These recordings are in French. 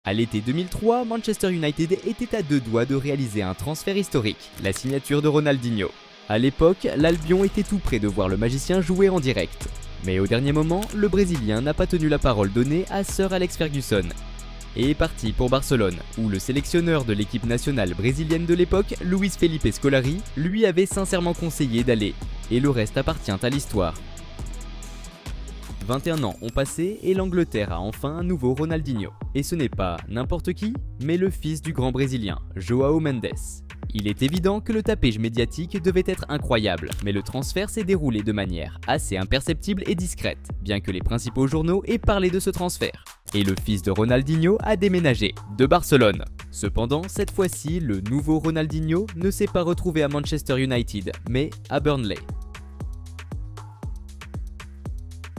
À l'été 2003, Manchester United était à deux doigts de réaliser un transfert historique, la signature de Ronaldinho. À l'époque, l'Albion était tout près de voir le magicien jouer en direct. Mais au dernier moment, le Brésilien n'a pas tenu la parole donnée à Sir Alex Ferguson et est parti pour Barcelone, où le sélectionneur de l'équipe nationale brésilienne de l'époque, Luis Felipe Scolari, lui avait sincèrement conseillé d'aller, et le reste appartient à l'histoire. 21 ans ont passé et l'Angleterre a enfin un nouveau Ronaldinho. Et ce n'est pas n'importe qui, mais le fils du grand Brésilien, João Mendes. Il est évident que le tapage médiatique devait être incroyable, mais le transfert s'est déroulé de manière assez imperceptible et discrète, bien que les principaux journaux aient parlé de ce transfert. Et le fils de Ronaldinho a déménagé, de Barcelone. Cependant, cette fois-ci, le nouveau Ronaldinho ne s'est pas retrouvé à Manchester United, mais à Burnley.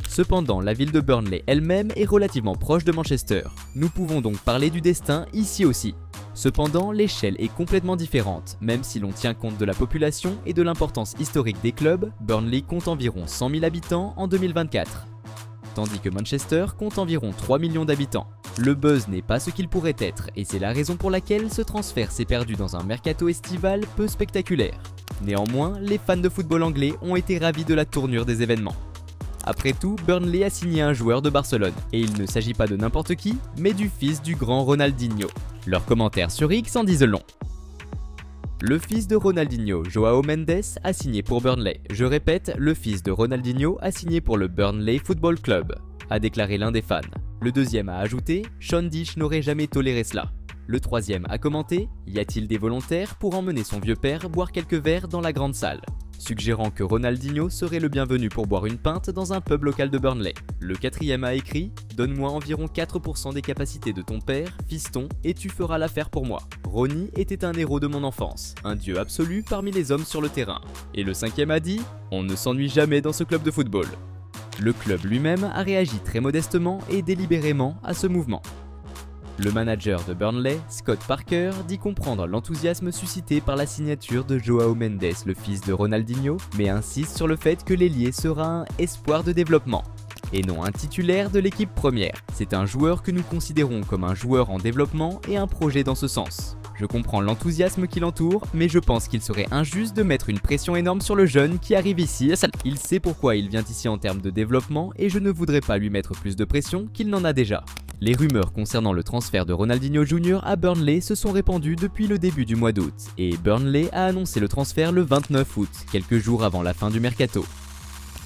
Cependant, la ville de Burnley elle-même est relativement proche de Manchester. Nous pouvons donc parler du destin ici aussi. Cependant, l'échelle est complètement différente, même si l'on tient compte de la population et de l'importance historique des clubs. Burnley compte environ 100 000 habitants en 2024, tandis que Manchester compte environ 3 millions d'habitants. Le buzz n'est pas ce qu'il pourrait être, et c'est la raison pour laquelle ce transfert s'est perdu dans un mercato estival peu spectaculaire. Néanmoins, les fans de football anglais ont été ravis de la tournure des événements. Après tout, Burnley a signé un joueur de Barcelone, et il ne s'agit pas de n'importe qui, mais du fils du grand Ronaldinho. Leurs commentaires sur X en disent long. Le fils de Ronaldinho, João Mendes, a signé pour Burnley. Je répète, le fils de Ronaldinho a signé pour le Burnley Football Club, a déclaré l'un des fans. Le deuxième a ajouté, Sean Dyche n'aurait jamais toléré cela. Le troisième a commenté, y a-t-il des volontaires pour emmener son vieux père boire quelques verres dans la grande salle, suggérant que Ronaldinho serait le bienvenu pour boire une pinte dans un pub local de Burnley. Le quatrième a écrit « Donne-moi environ 4% des capacités de ton père, fiston, et tu feras l'affaire pour moi. Ronnie était un héros de mon enfance, un dieu absolu parmi les hommes sur le terrain. » Et le cinquième a dit « On ne s'ennuie jamais dans ce club de football. » Le club lui-même a réagi très modestement et délibérément à ce mouvement. Le manager de Burnley, Scott Parker, dit comprendre l'enthousiasme suscité par la signature de João Mendes, le fils de Ronaldinho, mais insiste sur le fait que l'ailier sera un espoir de développement, et non un titulaire de l'équipe première. C'est un joueur que nous considérons comme un joueur en développement et un projet dans ce sens. Je comprends l'enthousiasme qui l'entoure, mais je pense qu'il serait injuste de mettre une pression énorme sur le jeune qui arrive ici. Il sait pourquoi il vient ici en termes de développement et je ne voudrais pas lui mettre plus de pression qu'il n'en a déjà. Les rumeurs concernant le transfert de Ronaldinho Jr. à Burnley se sont répandues depuis le début du mois d'août, et Burnley a annoncé le transfert le 29 août, quelques jours avant la fin du mercato.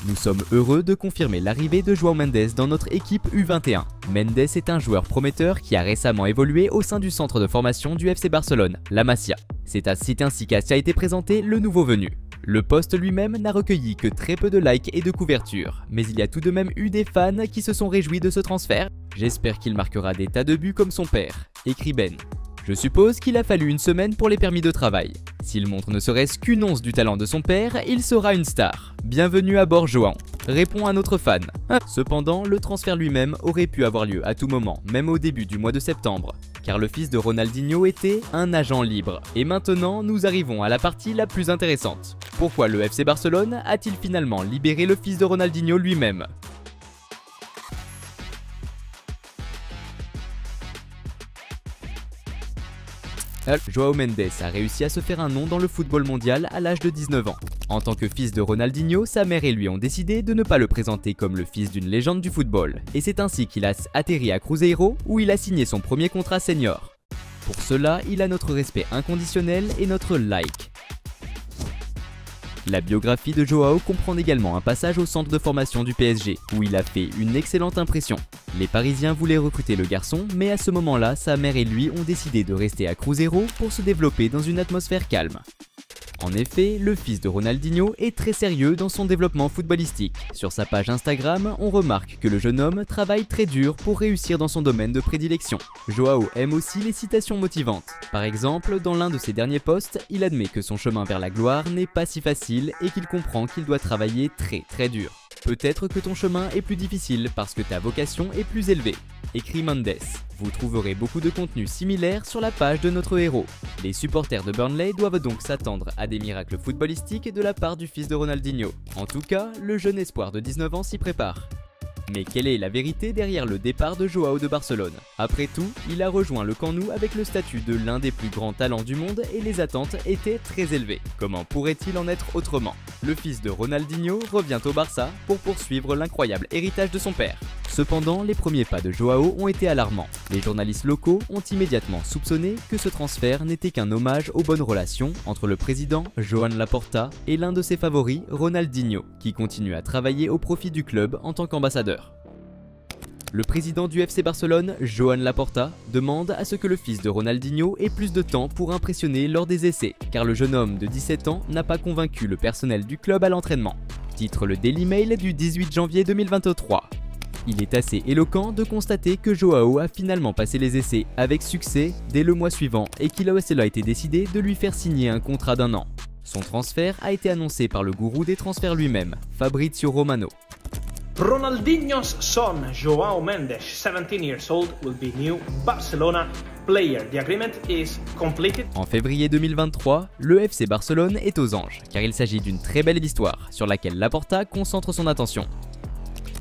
Nous sommes heureux de confirmer l'arrivée de João Mendes dans notre équipe U21. Mendes est un joueur prometteur qui a récemment évolué au sein du centre de formation du FC Barcelone, la Masia. C'est ainsi qu'a été présenté le nouveau venu. Le post lui-même n'a recueilli que très peu de likes et de couvertures, mais il y a tout de même eu des fans qui se sont réjouis de ce transfert. J'espère qu'il marquera des tas de buts comme son père, écrit Ben. Je suppose qu'il a fallu une semaine pour les permis de travail. S'il montre ne serait-ce qu'une once du talent de son père, il sera une star. Bienvenue à bord João, répond un autre fan. Cependant, le transfert lui-même aurait pu avoir lieu à tout moment, même au début du mois de septembre, car le fils de Ronaldinho était un agent libre. Et maintenant, nous arrivons à la partie la plus intéressante. Pourquoi le FC Barcelone a-t-il finalement libéré le fils de Ronaldinho lui-même ? João Mendes a réussi à se faire un nom dans le football mondial à l'âge de 19 ans. En tant que fils de Ronaldinho, sa mère et lui ont décidé de ne pas le présenter comme le fils d'une légende du football. Et c'est ainsi qu'il a atterri à Cruzeiro, où il a signé son premier contrat senior. Pour cela, il a notre respect inconditionnel et notre like. La biographie de João comprend également un passage au centre de formation du PSG, où il a fait une excellente impression. Les Parisiens voulaient recruter le garçon, mais à ce moment-là, sa mère et lui ont décidé de rester à Cruzeiro pour se développer dans une atmosphère calme. En effet, le fils de Ronaldinho est très sérieux dans son développement footballistique. Sur sa page Instagram, on remarque que le jeune homme travaille très dur pour réussir dans son domaine de prédilection. João aime aussi les citations motivantes. Par exemple, dans l'un de ses derniers posts, il admet que son chemin vers la gloire n'est pas si facile et qu'il comprend qu'il doit travailler très dur. Peut-être que ton chemin est plus difficile parce que ta vocation est plus élevée, écrit Mendes. Vous trouverez beaucoup de contenu similaire sur la page de notre héros. Les supporters de Burnley doivent donc s'attendre à des miracles footballistiques de la part du fils de Ronaldinho. En tout cas, le jeune espoir de 19 ans s'y prépare. Mais quelle est la vérité derrière le départ de Joao de Barcelone? Après tout, il a rejoint le Camp Nou avec le statut de l'un des plus grands talents du monde et les attentes étaient très élevées. Comment pourrait-il en être autrement? Le fils de Ronaldinho revient au Barça pour poursuivre l'incroyable héritage de son père. Cependant, les premiers pas de Joao ont été alarmants. Les journalistes locaux ont immédiatement soupçonné que ce transfert n'était qu'un hommage aux bonnes relations entre le président, Joan Laporta, et l'un de ses favoris, Ronaldinho, qui continue à travailler au profit du club en tant qu'ambassadeur. Le président du FC Barcelone, Joan Laporta, demande à ce que le fils de Ronaldinho ait plus de temps pour impressionner lors des essais, car le jeune homme de 17 ans n'a pas convaincu le personnel du club à l'entraînement. Titre le Daily Mail du 18 janvier 2023. Il est assez éloquent de constater que Joao a finalement passé les essais avec succès dès le mois suivant et qu'il a été décidé de lui faire signer un contrat d'1 an. Son transfert a été annoncé par le gourou des transferts lui-même, Fabrizio Romano. Ronaldinho's son, Joao Mendes, 17 years old, will be new Barcelona player. The agreement is completed. En février 2023, le FC Barcelone est aux anges, car il s'agit d'une très belle histoire sur laquelle Laporta concentre son attention.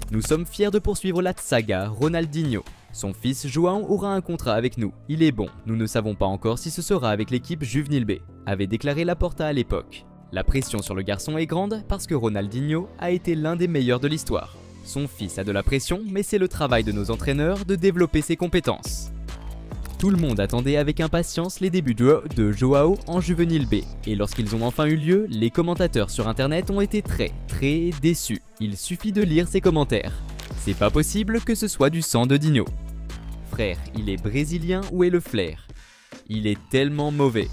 Nous sommes fiers de poursuivre la saga Ronaldinho. Son fils Joao aura un contrat avec nous. Il est bon, nous ne savons pas encore si ce sera avec l'équipe Juvenil B, avait déclaré Laporta à l'époque. La pression sur le garçon est grande parce que Ronaldinho a été l'un des meilleurs de l'histoire. Son fils a de la pression, mais c'est le travail de nos entraîneurs de développer ses compétences. Tout le monde attendait avec impatience les débuts de Joao en Juvenil B, et lorsqu'ils ont enfin eu lieu, les commentateurs sur internet ont été très déçus. Il suffit de lire ces commentaires. C'est pas possible que ce soit du sang de Dinho. Frère, il est brésilien, où est le flair? Il est tellement mauvais.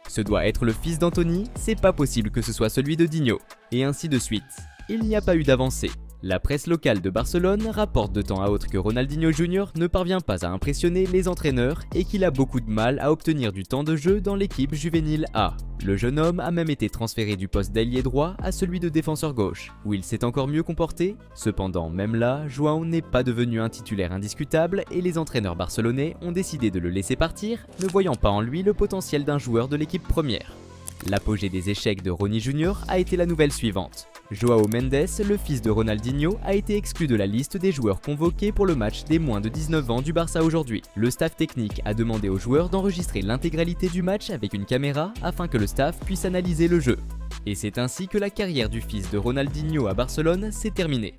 Ce doit être le fils d'Anthony, c'est pas possible que ce soit celui de Dinho. Et ainsi de suite. Il n'y a pas eu d'avancée. La presse locale de Barcelone rapporte de temps à autre que Ronaldinho Jr. ne parvient pas à impressionner les entraîneurs et qu'il a beaucoup de mal à obtenir du temps de jeu dans l'équipe Juvenil A. Le jeune homme a même été transféré du poste d'ailier droit à celui de défenseur gauche, où il s'est encore mieux comporté. Cependant, même là, Joao n'est pas devenu un titulaire indiscutable et les entraîneurs barcelonais ont décidé de le laisser partir, ne voyant pas en lui le potentiel d'un joueur de l'équipe première. L'apogée des échecs de Ronny Jr. a été la nouvelle suivante. Joao Mendes, le fils de Ronaldinho, a été exclu de la liste des joueurs convoqués pour le match des moins de 19 ans du Barça aujourd'hui. Le staff technique a demandé aux joueurs d'enregistrer l'intégralité du match avec une caméra afin que le staff puisse analyser le jeu. Et c'est ainsi que la carrière du fils de Ronaldinho à Barcelone s'est terminée.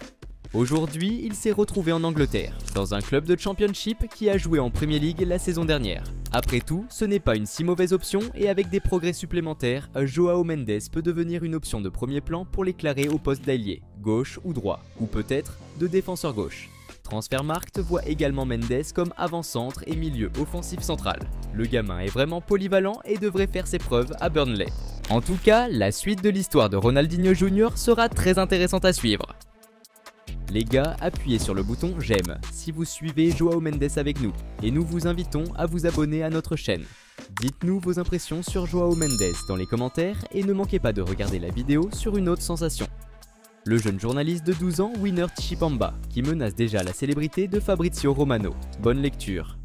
Aujourd'hui, il s'est retrouvé en Angleterre, dans un club de Championship qui a joué en Premier League la saison dernière. Après tout, ce n'est pas une si mauvaise option et avec des progrès supplémentaires, Joao Mendes peut devenir une option de premier plan pour l'éclairer au poste d'ailier, gauche ou droit, ou peut-être de défenseur gauche. Transfermarkt voit également Mendes comme avant-centre et milieu offensif central. Le gamin est vraiment polyvalent et devrait faire ses preuves à Burnley. En tout cas, la suite de l'histoire de Ronaldinho Jr. sera très intéressante à suivre. Les gars, appuyez sur le bouton j'aime si vous suivez Joao Mendes avec nous et nous vous invitons à vous abonner à notre chaîne. Dites-nous vos impressions sur Joao Mendes dans les commentaires et ne manquez pas de regarder la vidéo sur une autre sensation. Le jeune journaliste de 12 ans Winner Tchipamba qui menace déjà la célébrité de Fabrizio Romano. Bonne lecture.